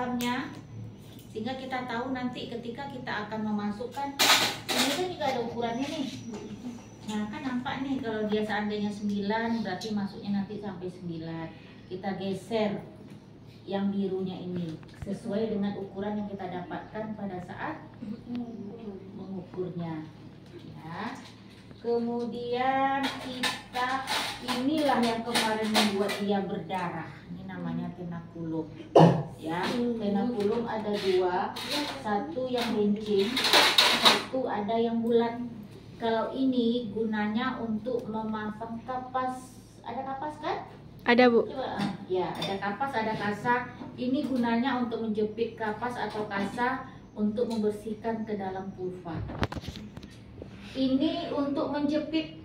pahamnya, sehingga kita tahu nanti ketika kita akan memasukkan, ini kan juga ada ukurannya nih. Nah kan nampak nih kalau dia seandainya 9 berarti masuknya nanti sampai 9. Kita geser yang birunya ini sesuai dengan ukuran yang kita dapatkan pada saat mengukurnya ya. Kemudian kita, inilah yang kemarin membuat dia berdarah, ini namanya tenakulum ya. Tenakulum ada 2, satu yang runcing, satu ada yang bulat. Kalau ini gunanya untuk memasang kapas, ada kapas kan? Ada, Bu. Coba, ya ada kapas, ada kasa. Ini gunanya untuk menjepit kapas atau kasa untuk membersihkan ke dalam pulva. Ini untuk menjepit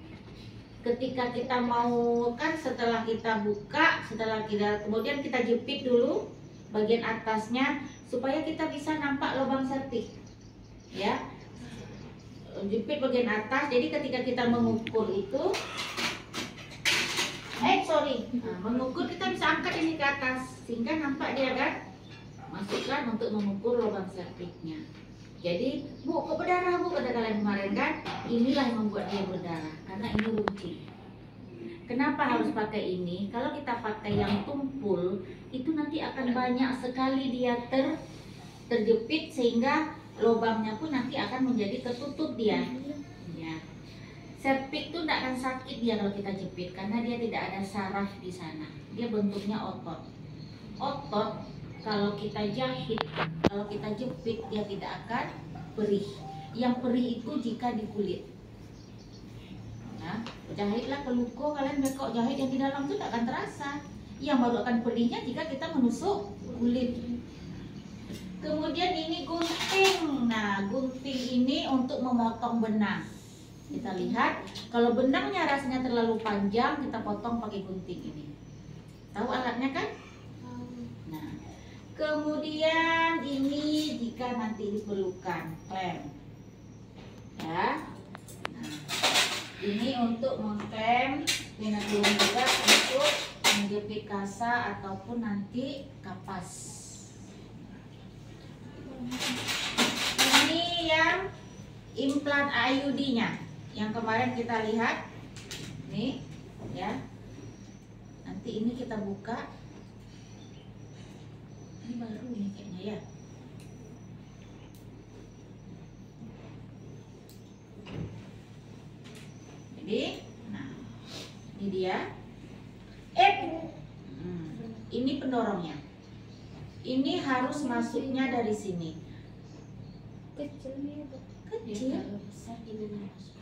ketika kita mau, kan setelah kita buka, kemudian kita jepit dulu bagian atasnya supaya kita bisa nampak lubang septik. Ya. Jepit bagian atas, jadi ketika kita mengukur itu mengukur kita bisa angkat ini ke atas sehingga nampak dia kan, masukkan untuk mengukur lubang septiknya. Jadi, Bu, kok berdarah, Bu, kata kalian kemarin kan? Inilah yang membuat dia berdarah karena ini runcing. Kenapa harus pakai ini? Kalau kita pakai yang tumpul, itu nanti akan banyak sekali dia terjepit sehingga lubangnya pun nanti akan menjadi tertutup dia. Ya. Septik itu tidak akan sakit dia kalau kita jepit karena dia tidak ada saraf di sana. Dia bentuknya otot. Otot kalau kita jahit, kalau kita jepit dia tidak akan perih. Yang perih itu jika di kulit. Nah, jahitlah ke luko, kalian bekok jahit yang di dalam itu tidak akan terasa. Yang baru akan perihnya jika kita menusuk kulit. Kemudian ini gunting. Nah, gunting ini untuk memotong benang. Kita lihat, kalau benangnya rasanya terlalu panjang, kita potong pakai gunting ini. Tahu alatnya kan? Nah, kemudian ini jika nanti diperlukan klem. Ya. Nah, ini untuk mengklem, tenakulum juga untuk menjepit kasa ataupun nanti kapas. Ini yang implan IUD-nya. Yang kemarin kita lihat nih ya, nanti ini kita buka, ini baru nih kayaknya ya. Jadi nah ini dia ini pendorongnya, ini harus masuknya dari sini kecil.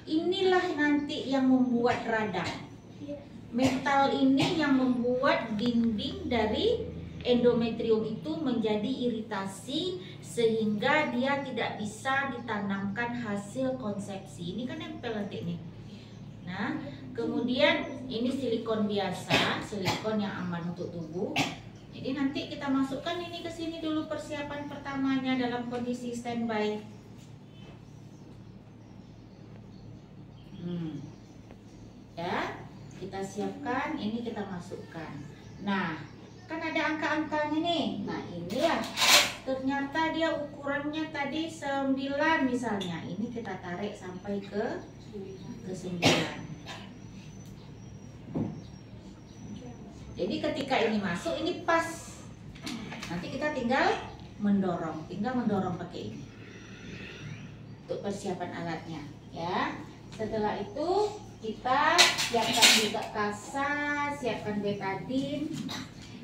Inilah nanti yang membuat radang. Metal ini yang membuat dinding dari endometrium itu menjadi iritasi sehingga dia tidak bisa ditanamkan hasil konsepsi. Ini kan nempel nanti nih. Nah, kemudian ini silikon biasa, silikon yang aman untuk tubuh. Jadi nanti kita masukkan ini ke sini dulu persiapan pertamanya dalam kondisi standby. Ya, kita siapkan, ini kita masukkan. Nah, kan ada angka-angkanya nih. Nah, inilah ternyata dia ukurannya tadi 9 misalnya. Ini kita tarik sampai ke 9. Jadi ketika ini masuk, ini pas. Nanti kita tinggal mendorong pakai ini. Untuk persiapan alatnya, ya. Setelah itu kita siapkan juga kasa, siapkan betadin.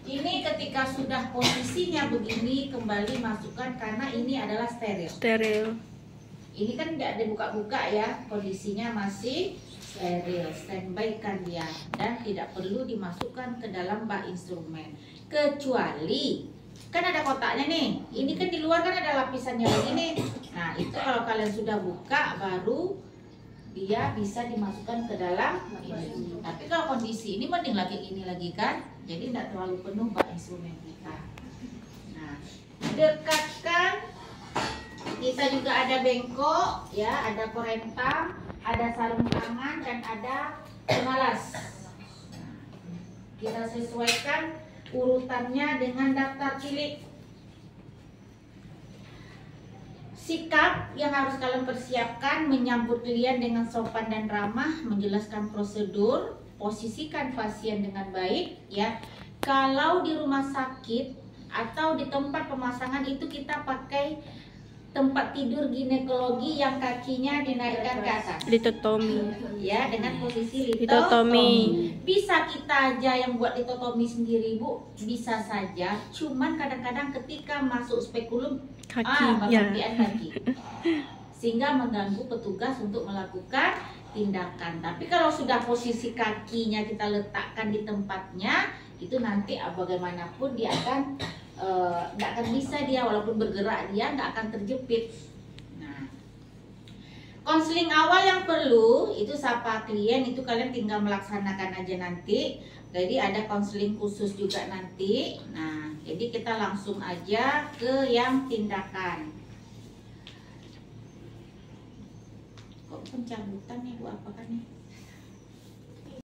Ini ketika sudah posisinya begini, kembali masukkan karena ini adalah steril. Ini kan tidak dibuka-buka ya, kondisinya masih steril. Standby kan dia dan tidak perlu dimasukkan ke dalam bak instrumen. Kecuali kan ada kotaknya nih. Ini kan di luar kan ada lapisannya begini. Nah, itu kalau kalian sudah buka baru dia bisa dimasukkan ke dalam ini. Tapi kalau kondisi ini mending lagi ini lagi kan, jadi tidak terlalu penuh bak instrumen kita. Nah, dekatkan. Kita juga ada bengkok, ya, ada korentam, ada sarung tangan dan ada pemalas. Kita sesuaikan urutannya dengan daftar cilik. Sikap yang harus kalian persiapkan: menyambut klien dengan sopan dan ramah, menjelaskan prosedur, posisikan pasien dengan baik ya. Kalau di rumah sakit atau di tempat pemasangan itu kita pakai tempat tidur ginekologi yang kakinya dinaikkan ke atas. Litotomi. Ya, dengan posisi Litotomi. litotomi. Bisa kita aja yang buat litotomi sendiri, Bu. Bisa saja. Cuman kadang-kadang ketika masuk spekulum Kaki, ya. bagian kaki. Sehingga mengganggu petugas untuk melakukan tindakan. Tapi kalau sudah posisi kakinya kita letakkan di tempatnya, itu nanti bagaimanapun dia akan nggak akan bisa dia, walaupun bergerak dia nggak akan terjepit. Nah, konseling awal yang perlu itu sapa klien itu kalian tinggal melaksanakan aja nanti. Jadi ada konseling khusus juga nanti. Nah, jadi kita langsung aja ke yang tindakan. Kok pencabutan nih Bu, apa kan nih?